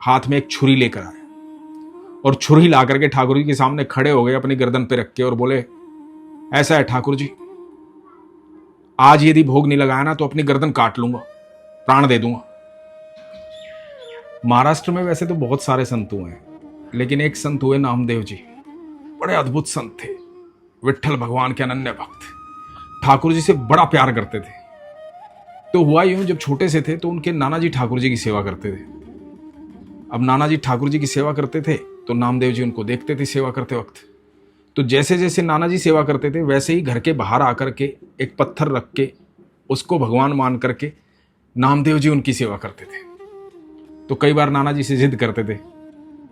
हाथ में एक छुरी लेकर आए और छुरी ला करके ठाकुर जी के सामने खड़े हो गए अपनी गर्दन पे रख के और बोले, ऐसा है ठाकुर जी, आज यदि भोग नहीं लगाया ना तो अपनी गर्दन काट लूंगा, प्राण दे दूंगा। महाराष्ट्र में वैसे तो बहुत सारे संत हुए हैं, लेकिन एक संत हुए नामदेव जी, बड़े अद्भुत संत थे, विट्ठल भगवान के अनन्य भक्त, ठाकुर जी से बड़ा प्यार करते थे। तो हुआ यूं, जब छोटे से थे तो उनके नाना जी ठाकुर जी की सेवा करते थे। अब नाना जी ठाकुर जी की सेवा करते थे तो नामदेव जी उनको देखते थे सेवा करते वक्त। तो जैसे जैसे नाना जी सेवा करते थे वैसे ही घर के बाहर आकर के एक पत्थर रख के उसको भगवान मान करके नामदेव जी उनकी सेवा करते थे। तो कई बार नाना जी से जिद करते थे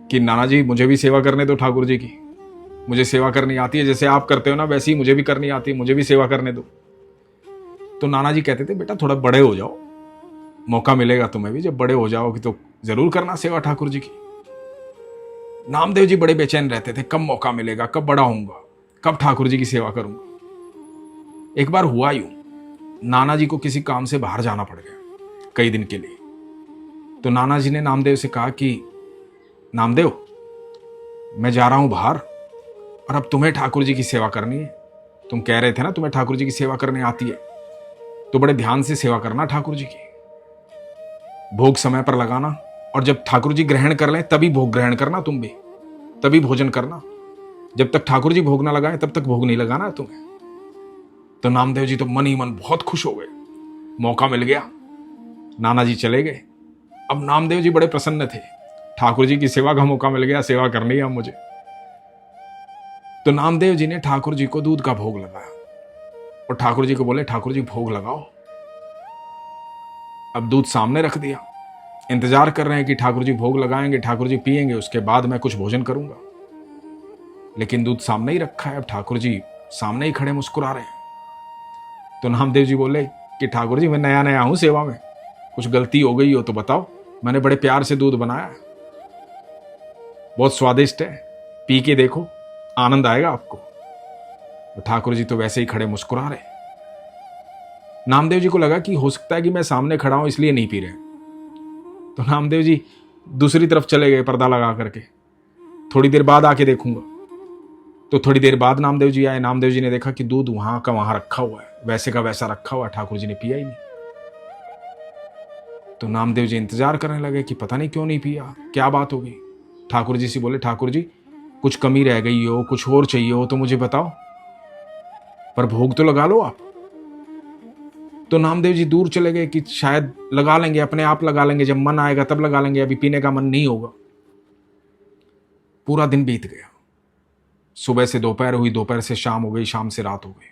कि नाना जी मुझे भी सेवा करने दो ठाकुर जी की, मुझे सेवा करनी आती है, जैसे आप करते हो ना वैसे ही मुझे भी करनी आती है, मुझे भी सेवा करने दो। तो नाना जी कहते थे, बेटा थोड़ा बड़े हो जाओ, मौका मिलेगा तुम्हें भी, जब बड़े हो जाओगे तो जरूर करना सेवा ठाकुर जी की। नामदेव जी बड़े बेचैन रहते थे, कब मौका मिलेगा, कब बड़ा होऊंगा, कब ठाकुर जी की सेवा करूंगा। एक बार हुआ यूं, नाना जी को किसी काम से बाहर जाना पड़ गया कई दिन के लिए। तो नाना जी ने नामदेव से कहा कि नामदेव, मैं जा रहा हूं बाहर और अब तुम्हें ठाकुर जी की सेवा करनी है। तुम कह रहे थे ना तुम्हें ठाकुर जी की सेवा करने आती है, तो बड़े ध्यान से सेवा करना ठाकुर जी की, भोग समय पर लगाना, और जब ठाकुर जी ग्रहण कर लें तभी भोग ग्रहण करना, तुम भी तभी भोजन करना। जब तक ठाकुर जी भोग ना लगाए तब तक भोग नहीं लगाना है तुम्हें। तो नामदेव जी तो मन ही मन बहुत खुश हो गए, मौका मिल गया। नाना जी चले गए। अब नामदेव जी बड़े प्रसन्न थे, ठाकुर जी की सेवा का मौका मिल गया, सेवा करनी है अब मुझे। तो नामदेव जी ने ठाकुर जी को दूध का भोग लगाया और ठाकुर जी को बोले, ठाकुर जी भोग लगाओ। अब दूध सामने रख दिया, इंतजार कर रहे हैं कि ठाकुर जी भोग लगाएंगे, ठाकुर जी पिएंगे, उसके बाद मैं कुछ भोजन करूंगा। लेकिन दूध सामने ही रखा है, अब ठाकुर जी सामने ही खड़े मुस्कुरा रहे हैं। तो नामदेव जी बोले कि ठाकुर जी मैं नया नया हूं सेवा में, कुछ गलती हो गई हो तो बताओ, मैंने बड़े प्यार से दूध बनाया है, बहुत स्वादिष्ट है, पी के देखो, आनंद आएगा आपको। तो ठाकुर जी तो वैसे ही खड़े मुस्कुरा रहे। नामदेव जी को लगा कि हो सकता है कि मैं सामने खड़ा हूं इसलिए नहीं पी रहे। तो नामदेव जी दूसरी तरफ चले गए पर्दा लगा करके, थोड़ी देर बाद आके देखूंगा। तो थोड़ी देर बाद नामदेव जी आए। नामदेव जी ने देखा कि दूध वहां का वहां रखा हुआ है, वैसे का वैसा रखा हुआ है, ठाकुर जी ने पिया ही नहीं। तो नामदेव जी इंतजार करने लगे कि पता नहीं क्यों नहीं पिया, क्या बात हो गई। ठाकुर जी से बोले, ठाकुर जी कुछ कमी रह गई हो, कुछ और चाहिए हो तो मुझे बताओ, पर भोग तो लगा लो आप। तो नामदेव जी दूर चले गए कि शायद लगा लेंगे, अपने आप लगा लेंगे, जब मन आएगा तब लगा लेंगे, अभी पीने का मन नहीं होगा। पूरा दिन बीत गया, सुबह से दोपहर हुई, दोपहर से शाम हो गई, शाम से रात हो गई,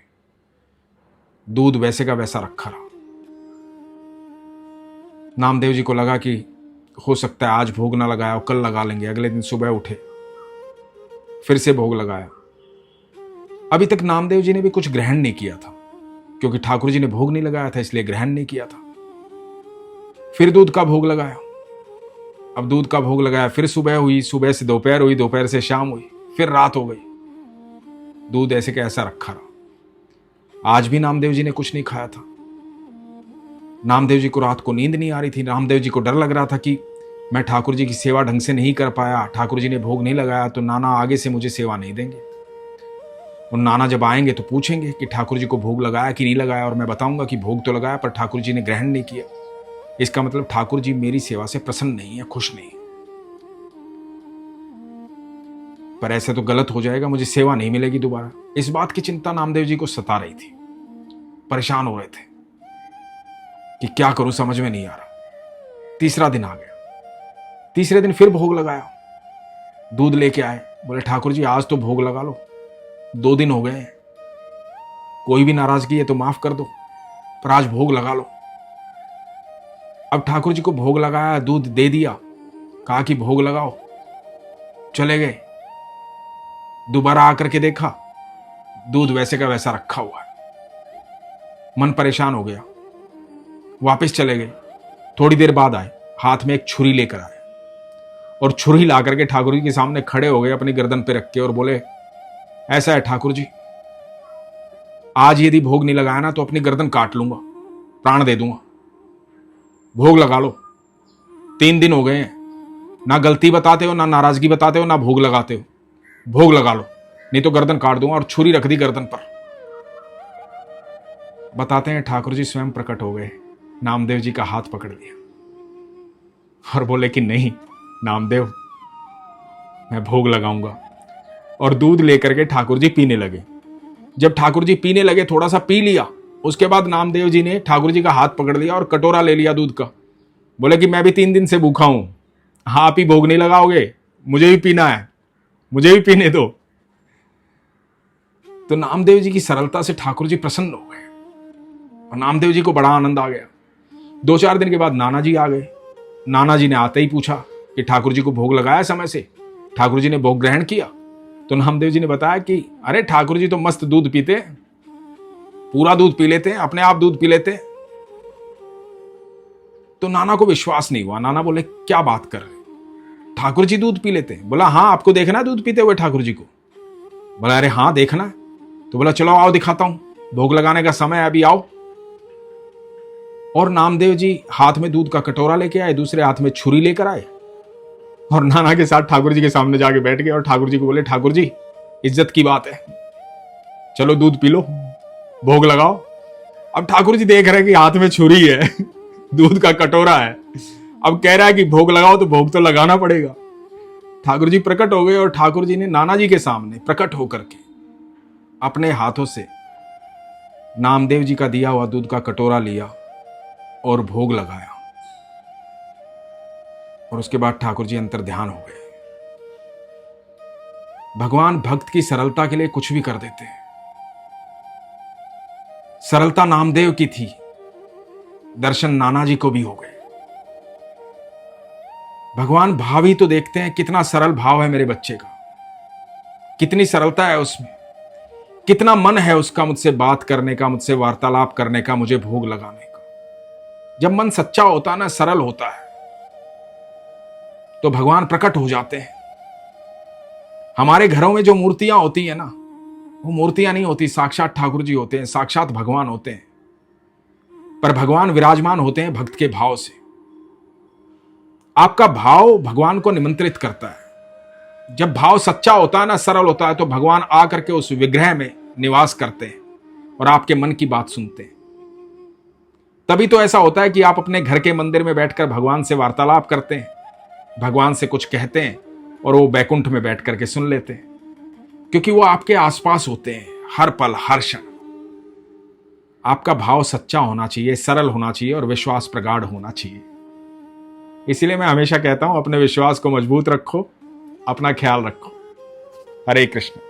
दूध वैसे का वैसा रखा रहा। नामदेव जी को लगा कि हो सकता है आज भोग ना लगाया, कल लगा लेंगे। अगले दिन सुबह उठे, फिर से भोग लगाया। अभी तक नामदेव जी ने भी कुछ ग्रहण नहीं किया था, क्योंकि ठाकुर जी ने भोग नहीं लगाया था, इसलिए ग्रहण नहीं किया था। फिर दूध का भोग लगाया। अब दूध का भोग लगाया, फिर सुबह हुई, सुबह से दोपहर हुई, दोपहर से शाम हुई, फिर रात हो गई, दूध ऐसे का ऐसा रखा रहा। आज भी नामदेव जी ने कुछ नहीं खाया था। नामदेव जी को रात को नींद नहीं आ रही थी। नामदेव जी को डर लग रहा था कि मैं ठाकुर जी की सेवा ढंग से नहीं कर पाया, ठाकुर जी ने भोग नहीं लगाया तो नाना आगे से मुझे सेवा नहीं देंगे, और नाना जब आएंगे तो पूछेंगे कि ठाकुर जी को भोग लगाया कि नहीं लगाया, और मैं बताऊंगा कि भोग तो लगाया पर ठाकुर जी ने ग्रहण नहीं किया। इसका मतलब ठाकुर जी मेरी सेवा से प्रसन्न नहीं है, खुश नहीं है। पर ऐसे तो गलत हो जाएगा, मुझे सेवा नहीं मिलेगी दोबारा। इस बात की चिंता नामदेव जी को सता रही थी, परेशान हो रहे थे कि क्या करूं, समझ में नहीं आ रहा। तीसरा दिन आ गया। तीसरे दिन फिर भोग लगाया, दूध लेके आए, बोले ठाकुर जी आज तो भोग लगा लो, 2 दिन हो गए हैं, कोई भी नाराजगी है तो माफ कर दो, पर आज भोग लगा लो। अब ठाकुर जी को भोग लगाया, दूध दे दिया, कहा कि भोग लगाओ, चले गए। दोबारा आकर के देखा, दूध वैसे का वैसा रखा हुआ है। मन परेशान हो गया, वापस चले गए। थोड़ी देर बाद आए, हाथ में एक छुरी लेकर आए और छुरी ला करके ठाकुर जी के सामने खड़े हो गए अपनी गर्दन पे रख के और बोले, ऐसा है ठाकुर जी, आज यदि भोग नहीं लगाया ना तो अपनी गर्दन काट लूंगा, प्राण दे दूंगा, भोग लगा लो। 3 दिन हो गए हैं, ना गलती बताते हो, ना नाराजगी बताते हो, ना भोग लगाते हो। भोग लगा लो, नहीं तो गर्दन काट दूंगा। और छुरी रख दी गर्दन पर। बताते हैं ठाकुर जी स्वयं प्रकट हो गए, नामदेव जी का हाथ पकड़ लिया और बोले कि नहीं नामदेव, मैं भोग लगाऊंगा। और दूध लेकर के ठाकुर जी पीने लगे। जब ठाकुर जी पीने लगे, थोड़ा सा पी लिया, उसके बाद नामदेव जी ने ठाकुर जी का हाथ पकड़ लिया और कटोरा ले लिया दूध का। बोले कि मैं भी 3 दिन से भूखा हूं, हाँ आप ही भोग नहीं लगाओगे, मुझे भी पीना है, मुझे भी पीने दो। तो नामदेव जी की सरलता से ठाकुर जी प्रसन्न हो गए और नामदेव जी को बड़ा आनंद आ गया। 2-4 दिन के बाद नाना जी आ गए। नाना जी ने आते ही पूछा कि ठाकुर जी को भोग लगाया समय से? ठाकुर जी ने भोग ग्रहण किया? तो नामदेव जी ने बताया कि अरे ठाकुर जी तो मस्त दूध पीते, पूरा दूध पी लेते, अपने आप दूध पी लेते। तो नाना को विश्वास नहीं हुआ। नाना बोले क्या बात कर रहे, ठाकुर जी दूध पी लेते? बोला हाँ, आपको देखना दूध पीते हुए ठाकुर जी को? बोला अरे हाँ देखना। तो बोला चलो आओ दिखाता हूं, भोग लगाने का समय है, अभी आओ। और नामदेव जी हाथ में दूध का कटोरा लेके आए, दूसरे हाथ में छुरी लेकर आए और नाना के साथ ठाकुर जी के सामने जाके बैठ गए और ठाकुर जी को बोले ठाकुर जी इज्जत की बात है, चलो दूध पी लो, भोग लगाओ। अब ठाकुर जी देख रहे हैं कि हाथ में छुरी है दूध का कटोरा है, अब कह रहा है कि भोग लगाओ, तो भोग तो लगाना पड़ेगा। ठाकुर जी प्रकट हो गए और ठाकुर जी ने नाना जी के सामने प्रकट होकर के अपने हाथों से नामदेव जी का दिया हुआ दूध का कटोरा लिया और भोग लगाया। और उसके बाद ठाकुर जी अंतर ध्यान हो गए। भगवान भक्त की सरलता के लिए कुछ भी कर देते हैं। सरलता नामदेव की थी, दर्शन नाना जी को भी हो गए। भगवान भाव ही तो देखते हैं, कितना सरल भाव है मेरे बच्चे का, कितनी सरलता है उसमें, कितना मन है उसका मुझसे बात करने का, मुझसे वार्तालाप करने का, मुझे भोग लगाने का। जब मन सच्चा होता है ना, सरल होता है, तो भगवान प्रकट हो जाते हैं। हमारे घरों में जो मूर्तियां होती है ना, वो मूर्तियां नहीं होती, साक्षात ठाकुर जी होते हैं, साक्षात भगवान होते हैं। पर भगवान विराजमान होते हैं भक्त के भाव से। आपका भाव भगवान को निमंत्रित करता है। जब भाव सच्चा होता है ना, सरल होता है, तो भगवान आकर के उस विग्रह में निवास करते हैं और आपके मन की बात सुनते हैं। तभी तो ऐसा होता है कि आप अपने घर के मंदिर में बैठकर भगवान से वार्तालाप करते हैं, भगवान से कुछ कहते हैं और वो बैकुंठ में बैठ करके सुन लेते हैं, क्योंकि वो आपके आसपास होते हैं हर पल हर क्षण। आपका भाव सच्चा होना चाहिए, सरल होना चाहिए और विश्वास प्रगाढ़ होना चाहिए। इसीलिए मैं हमेशा कहता हूं, अपने विश्वास को मजबूत रखो, अपना ख्याल रखो। हरे कृष्ण।